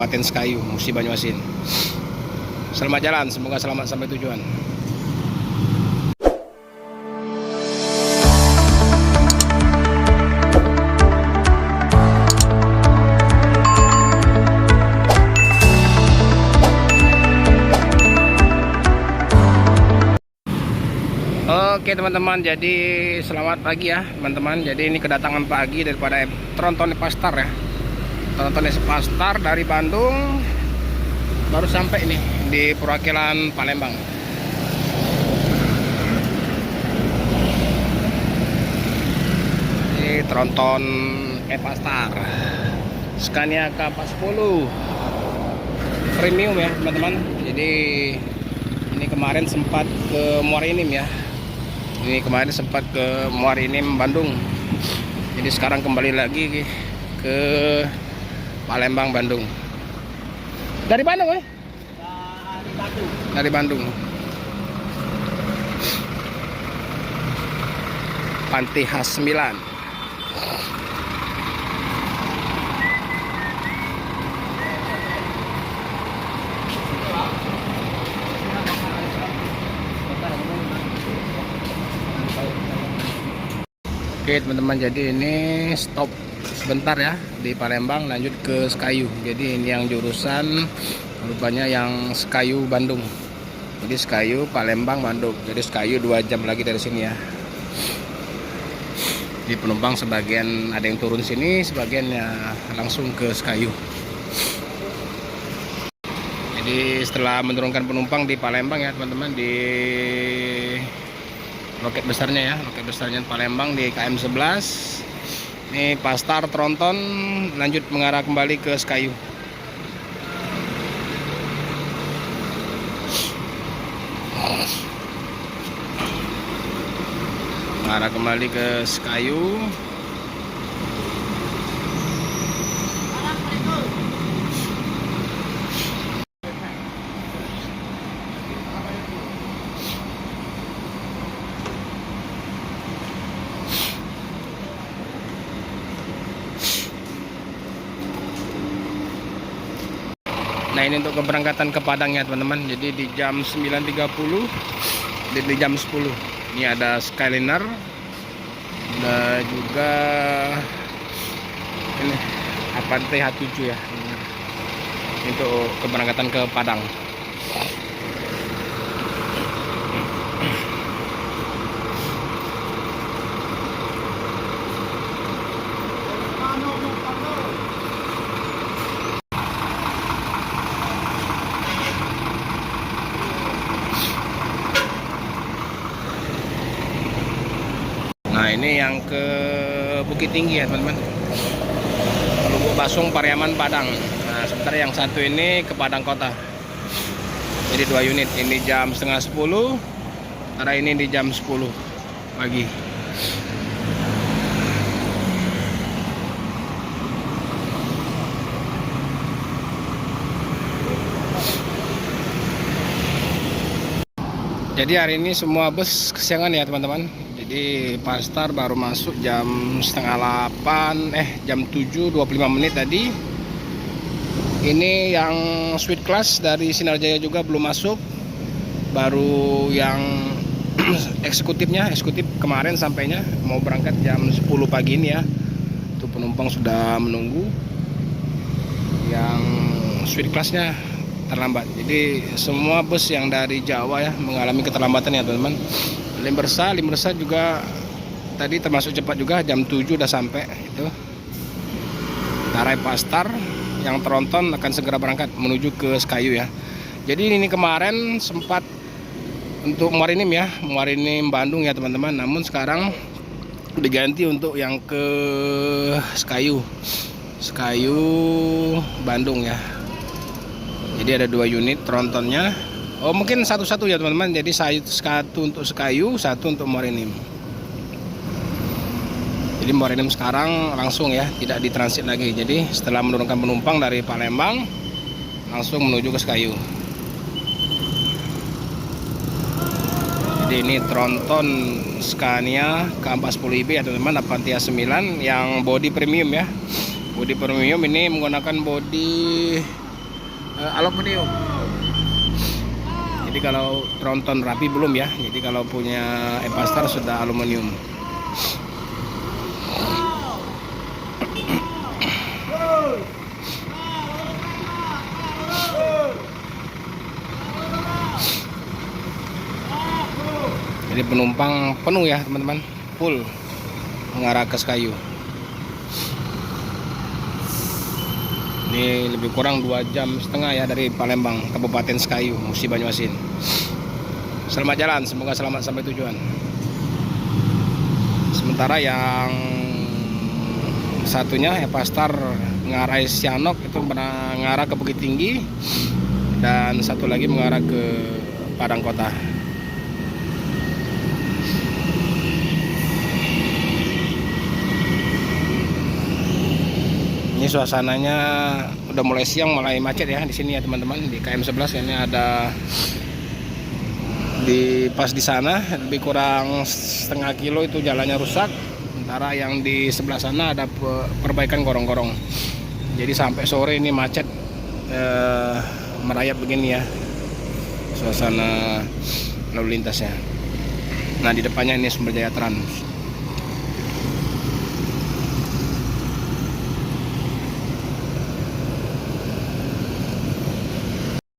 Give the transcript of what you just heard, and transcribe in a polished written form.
Kabupaten Sekayu, Musi Banyuasin. Selamat jalan, semoga selamat sampai tujuan. Oke teman-teman, jadi selamat pagi ya teman-teman. Jadi ini kedatangan pagi daripada Tronton Pastar ya. Tronton Pastar dari Bandung baru sampai ini di perwakilan Palembang. Ini Tronton Pastar Scania K40 premium ya teman-teman. Jadi ini kemarin sempat ke Muarinim ya. Ini kemarin sempat ke Muarinim Bandung. Jadi sekarang kembali lagi ke Palembang Bandung. Dari Bandung ya? Dari Bandung. Panti Khas 9. Oke teman-teman, jadi ini stop sebentar ya di Palembang, lanjut ke Sekayu. Jadi ini yang jurusan rupanya yang Sekayu Bandung. Jadi Sekayu Palembang Bandung. Jadi Sekayu 2 jam lagi dari sini ya. Di penumpang sebagian ada yang turun sini, sebagian ya langsung ke Sekayu. Jadi setelah menurunkan penumpang di Palembang ya teman-teman, di loket besarnya ya, loket besarnya Palembang di KM 11. Ini Pastar Tronton lanjut mengarah kembali ke Sekayu. Mengarah kembali ke Sekayu. Nah ini untuk keberangkatan ke Padang ya teman-teman. Jadi di jam 9.30 dan di jam 10 ini ada Skyliner dan juga ini Avante H7 ya. Ini untuk keberangkatan ke Padang. Nah ini yang ke Bukit Tinggi ya teman-teman, Lubuk Basung Pariaman Padang. Nah sebentar yang satu ini ke Padang Kota. Jadi 2 unit, ini jam setengah 10, karena ini di jam 10 pagi. Jadi hari ini semua bus kesiangan ya teman-teman. Jadi Pastar baru masuk jam setengah 8, jam 7.25 menit tadi. Ini yang Suite Class dari Sinarjaya juga belum masuk. Baru yang eksekutif kemarin sampainya, mau berangkat jam 10 pagi ini ya. Itu penumpang sudah menunggu. Yang Suite Classnya terlambat. Jadi semua bus yang dari Jawa ya mengalami keterlambatan ya teman-teman. Limbersa juga tadi termasuk cepat juga, jam 7 udah sampai itu. Tarai Pastar yang Tronton akan segera berangkat menuju ke Sekayu ya. Jadi ini kemarin sempat untuk Muarinim ya, Muarinim Bandung ya teman-teman. Namun sekarang diganti untuk yang ke Sekayu Bandung ya. Jadi ada 2 unit Trontonnya. Oh mungkin satu-satu ya teman-teman. Jadi satu untuk Sekayu, satu untuk Muarinim. Jadi Muarinim sekarang langsung ya, tidak ditransit lagi. Jadi setelah menurunkan penumpang dari Palembang, langsung menuju ke Sekayu. Jadi ini Tronton Scania K40IB ya teman-teman, Avante 9 yang body premium ya. Body premium ini menggunakan body aluminium. Jadi kalau tronton rapi belum ya. Jadi kalau punya Epastar sudah aluminium. Jadi penumpang penuh ya teman-teman, full mengarah ke Sekayu. Ini lebih kurang 2,5 jam ya dari Palembang, Kabupaten Sekayu, Musi Banyuasin. Selamat jalan, semoga selamat sampai tujuan. Sementara yang satunya Epastar mengarah Sianok itu mengarah ke Bukit Tinggi, dan satu lagi mengarah ke Padang Kota. Ini suasananya udah mulai siang, mulai macet ya di sini ya teman-teman. Di KM 11 ini ada pas di sana lebih kurang setengah kilo itu jalannya rusak. Sementara yang di sebelah sana ada perbaikan gorong-gorong. Jadi sampai sore ini macet merayap begini ya suasana lalu lintasnya. Nah di depannya ini Sumber Jaya Trans.